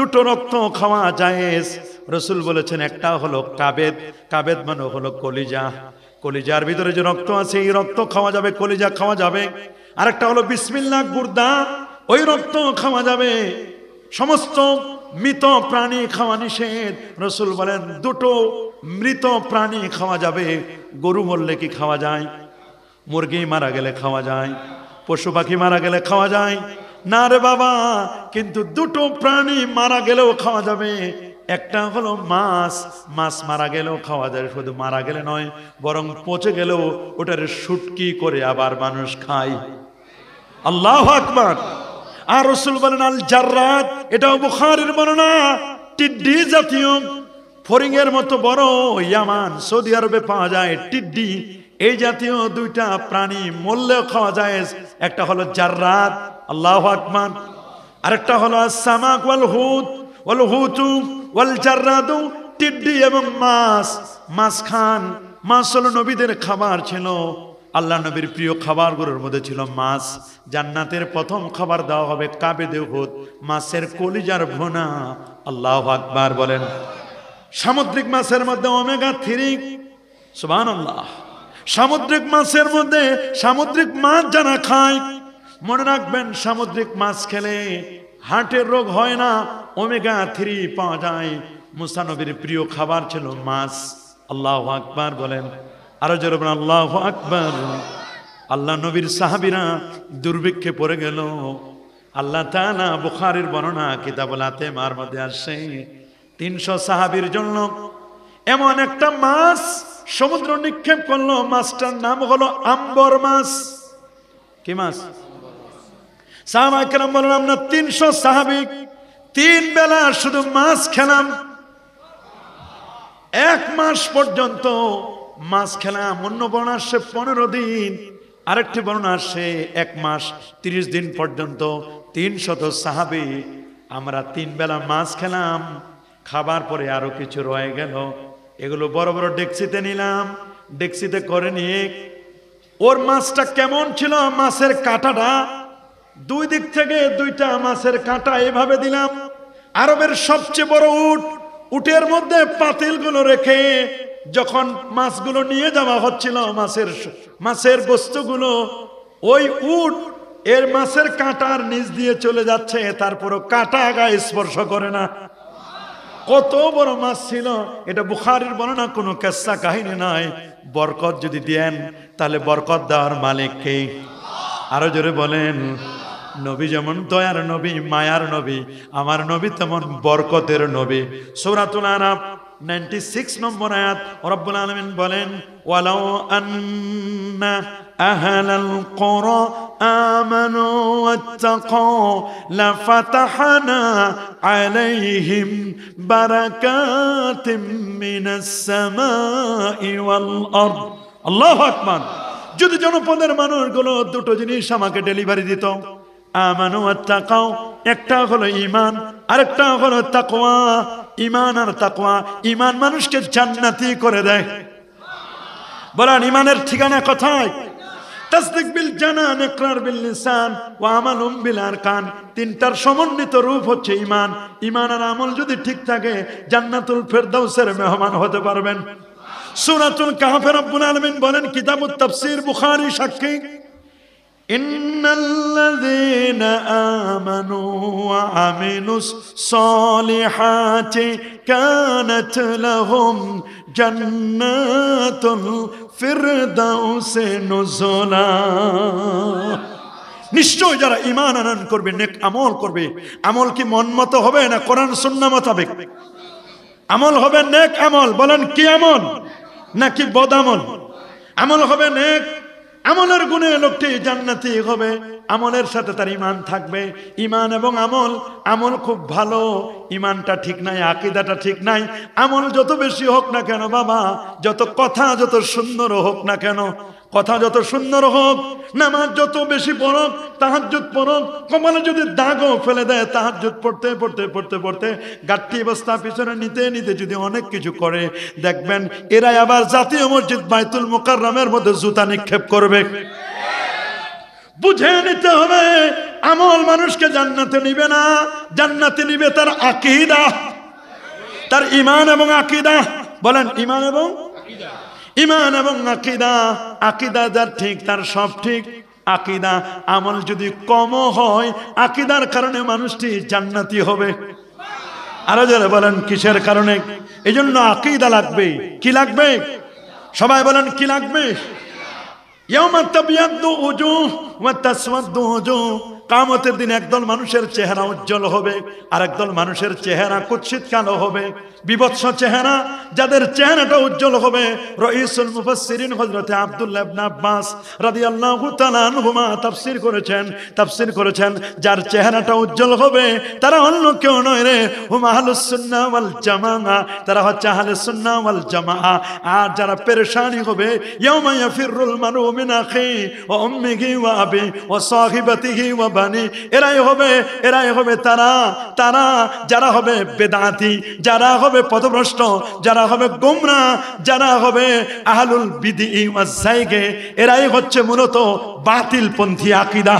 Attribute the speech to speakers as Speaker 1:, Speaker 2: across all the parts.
Speaker 1: দুটো রক্ত খাওয়া জায়েজ। রাসূল বলেছেন একটা হলো কাবেদ, কাবেদ মানে হলো কলিজা, কলিজার ভিতরে যে রক্ত আছে এই রক্ত খাওয়া যাবে, কলিজা খাওয়া যাবে। আরেকটা হলো বিসমিল্লাহ গুর্দা, ওই রক্ত খাওয়া যাবে। সমস্ত মৃত প্রাণী খাওয়া নিষেধ। রাসূল বলেন দুটো মৃত প্রাণী খাওয়া যাবে। গরু মরলে কি খাওয়া যায়? মুরগি মারা গেলে খাওয়া যায়? পশু পাখি মারা গেলে খাওয়া যায় না রে বাবা। কিন্তু দুটো প্রাণী মারা গেলেও খাওয়া যাবে। একটা হলো মাছ, মাছ মারা গেলেও খাওয়া যায়। শুধু মারা গেলে নয়, বরং পচে গেলেও ওটার শুটকি করে আবার মানুষ খায়। আল্লাহু আকবার। আর রাসূল বলেন আল জাররাত, এটাও বুখারীর বর্ণনা, টিড্ডি জাতীয় ফড়িং এর মতো বড়, ইয়ামান সৌদি আরবে পাওয়া যায় টিড্ডি। এই জাতীয় দুইটা প্রাণী মরলেও খাওয়া যায়। একটা হলো জাররাত, আল্লাহু আকবার। আরেকটা হলো সামাক ওয়াল হুত, ওয়াল হুতু ওয়াল জাররাদু, টিড্ডি এবং মাছ। মাছ খান। মাছ হলো নবীদের খাবার ছিল। আল্লাহ নবীর প্রিয় খাবারগুলোর মধ্যে ছিল মাছ। জান্নাতের প্রথম খাবার দেওয়া হবে কাবেদে হুত, মাছের কলিজার ভুনা। আল্লাহু আকবার বলেন। সামুদ্রিক মাছের মধ্যে ওমেগা 3, সুবহানাল্লাহ। সামুদ্রিক মাছের মধ্যে, সামুদ্রিক মাছ যারা খায় মনে রাখবেন সামুদ্রিক মাছ খেলে হার্টের রোগ হয় না, ওমেগা 3 পাওয়া যায়। মুসা নবীর প্রিয় খাবার ছিল মাছ। আল্লাহু আকবার বলেন। আরো জোরে বলেন আল্লাহু আকবার। আল্লাহ নবীর সাহাবীরা দুর্ভিক্ষে পড়ে গেল। আল্লাহ তাআলা বুখারীর বর্ণনা কিতাবুল আতেমার মধ্যে আসে 300 সাহাবীর জন্য এমন একটা মাছ সমুদ্র নিক্ষেপ করলো। মাছটার নাম হলো আম্বর মাছ। কি মাছ? সাহাবায়ে কেরাম বলেন আমরা 300 সাহাবী 3 বেলা শুধু মাছ খেলাম। 1 মাস পর্যন্ত মাছ খেলাম। অন্য বর্ণনা আসছে 15 দিন, আরেকটি বর্ণনা আসছে 1 মাস 30 দিন পর্যন্ত 300 সাহাবী আমরা 3 বেলা মাছ খেলাম। খাবার পরে আরো কিছু রয়ে গেল, এগুলো বড় বড় ডেকচিতে নিলাম। ডেকচিতে করে নিয়ে ওর মাছটা কেমন ছিল, মাছের কাঁটাটা দুই দিক থেকে 2টা মাছের কাঁটা এভাবে দিলাম। আরবের সবচেয়ে বড় উট, উটের মধ্যে পাতিলগুলো রেখে যখন মাছগুলো নিয়ে যাওয়া হচ্ছিল, মাছের বস্তুগুলো, ওই উট এর মাছের কাঁটার নিচ দিয়ে চলে যাচ্ছে, তারপরও কাঁটা গায়ে স্পর্শ করে না। কত বড় মাছ ছিল এটা। বুখারীর বর্ণনা, কোনো কিসসা কাহিনী নয়। বরকত যদি দেন তাহলে বরকত দেওয়ার মালিক কে? আরো জোরে বলেন। নবী যেমন দয়ার নবী, মায়ার নবী, আমার নবী তেমন বরকতের নবী। সূরাতুল আরাফ 96 নম্বর আয়াত রব্বুল আলামিন বলেন ওয়ালাউ আন্না আহলাল কুরা আমানু ওয়াত্তাকাউ লাফাতাহনা আলাইহিম বারাকাতিম মিনাস সামাই ওয়াল আরদ। আল্লাহু আকবার। যদি জনপদের মানুষগুলো দুটো জিনিস আমাকে ডেলিভারি দিত, আমানু ওয়াত্তাকাউ, একটা হলো ঈমান, আরেকটা হলো তাকওয়া। ঈমান আর তাকওয়া, ঈমান মানুষকে জান্নাতি করে দেয়। বলেন ঈমানের ঠিকানা কোথায়? তাসদিক বিল জানান, ইকরার বিল লিসান ওয়া আমালুম বিল আরকান। 3টার সমন্বিত রূপ হচ্ছে ঈমান। ঈমান আর আমল যদি ঠিক থাকে জান্নাতুল ফেরদাউসের মেহমান হতে পারবেন। সূরাতুল কাহফে রব্বুল আলামিন বলেন, কিতাবুত তাফসীর, বুখারী সাক্ষী, ইন্নাল্লাযীনা আমানু ওয়া আমিলুস সলিহাতি কানাত লাহুম জান্নাতুল ফিরদাউসি নুজুলা। নিশ্চয় যারা ঈমান আনয়ন করবে, নেক আমল করবে, আমল কি মন মতো হবে না কোরআন সুন্নাহ মোতাবেক? আমল হবে নেক আমল। বলেন কি আমল? নাকি বদ আমল? আমল হবে নেক, আমলের গুণে লোকটি জান্নাতি হবে। আমলের সাথে তার ঈমান থাকবে। ঈমান এবং আমল, আমল খুব ভালো, ঈমানটা ঠিক নাই, আকীদাটা ঠিক নাই। আমল যত বেশি হোক না কেন বাবা, যত কথা যত সুন্দর হোক না কেন, কথা যত সুন্দর হোক, নামাজ যত বেশি পড়ুক, তাহাজ্জুদ পড়ুক, কপালে যদি দাগও ফেলে দেয়, তাহাজ্জুদ পড়তে পড়তে পড়তে পড়তে গাঁটটি বস্তা পিছনে নিতে নিতে যদি অনেক কিছু করে, দেখবেন এরাই আবার জাতীয় মসজিদ বাইতুল মুকাররমের মধ্যে জুতা নিক্ষেপ করবে। বুঝে নিতে হবে আমল মানুষকে জান্নাতে নিবে না, জান্নাতে নিবে তার আকীদা, তার ঈমান এবং আকীদা। বলেন ঈমান এবং ঈমান এবং আকীদা। আকীদা যার ঠিক তার সব ঠিক। আকীদা আমল যদি কম হয়, আকীদার কারণে মানুষটি জান্নাতি হবে। আরো যারা বলেন কিসের কারণে? এই জন্য আকীদা লাগবে। কি লাগবে? সবাই বলেন কি লাগবে? ইয়াউমা তাবিয়াদ্দু উজুহ ওয়া তাসওয়াদ্দু উজুহ। কিয়ামতের দিন একদল মানুষের চেহারা উজ্জ্বল হবে, আর একদল মানুষের চেহারা কুৎসিত কালো হবে, বিভৎস চেহারা। যাদের চেহারাটা উজ্জ্বল হবে, রাইসুল মুফাসসিরিন হযরত আব্দুল্লাহ ইবনে আব্বাস রাদিয়াল্লাহু তাআলা আনহুমা তাফসীর করেছেন যার চেহারাটা উজ্জ্বল হবে তারা অন্য কেউ নয় রে, হুম আহলুস সুন্নাহ ওয়াল জামাআহ, তারা হচ্ছে আহলুস সুন্নাহ ওয়াল জামাআহ। আর যারা পেরেশানি হবে, ইয়াউমা ইয়াফিরুল মারউ মিন আখি ওয়া উম্মিহি ওয়া আবি ওয়া সাহিবাতিহি ওয়া বানি, এরাই হবে তারা যারা হবে বেদাতি, যারা হবে পথভ্রষ্ট, যারা হবে গোমরা, যারা হবে আহলুল বিদঈ ওয়াজ যায়গে, এরাই হচ্ছে মূলত বাতিল পন্থী আকীদা।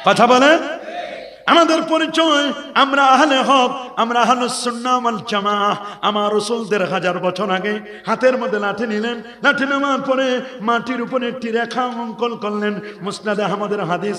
Speaker 1: কথা বলেন। আমাদের পরিচয়, আমরা আহলে হক, আমরা আহলুস সুন্নাহ ওয়াল জামাআহ। আমার রাসূলদের 1000 বছর আগে হাতের মধ্যে লাঠি নিলেন, লাঠি নেওয়ার পরে মাটির উপরে একটি রেখা অঙ্কন করলেন। মুসনাদে আহমদের হাদিস।